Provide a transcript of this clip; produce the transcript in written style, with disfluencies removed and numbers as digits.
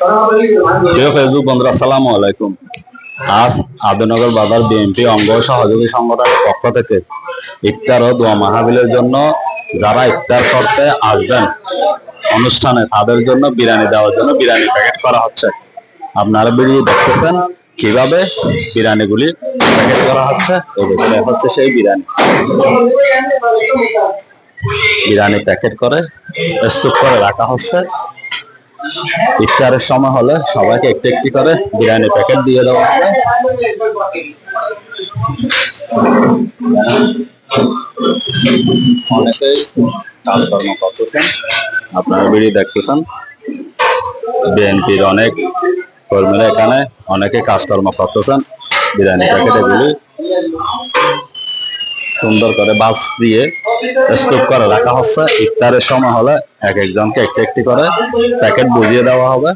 প্রিয় ফেসবুক বন্ধুরা, আসসালামু আলাইকুম। আজ আদিনগর বাজার বিএনপি অঙ্গ সহযোগী সংগঠনের পক্ষ থেকে ইফতার ও দোয়া মাহফিলের জন্য যারা ইফতার করতে আসবেন অনুষ্ঠানে তাদের জন্য বিরিয়ানি দেওয়ার জন্য বিরিয়ানি প্যাকেট করা হচ্ছে। আপনারা ভিডিও দেখতেছেন কিভাবে বিরিয়ানিগুলি প্যাকেট করা হচ্ছে। এই হচ্ছে সেই বিরিয়ানি প্যাকেট করে স্তূপ করে রাখা হচ্ছে। ইফতারের সময় হলে সবাইকে একটি একটি করে বিরিয়ানি প্যাকেট দিয়ে দেওয়া হবে। অনেকেই কাজকর্ম করতেছেন, আপনারা ভিডিও দেখতেছেন। বিএনপির অনেক কর্মীরা এখানে অনেকে কাজকর্ম করতেছেন। বিরিয়ানি প্যাকেট এগুলি সুন্দর করে বাস দিয়ে স্তূপ করে রাখা হচ্ছে। ইফতারের সময় হলে এক একজনকে একটি একটি করে প্যাকেট বুঝিয়ে দেওয়া হবে।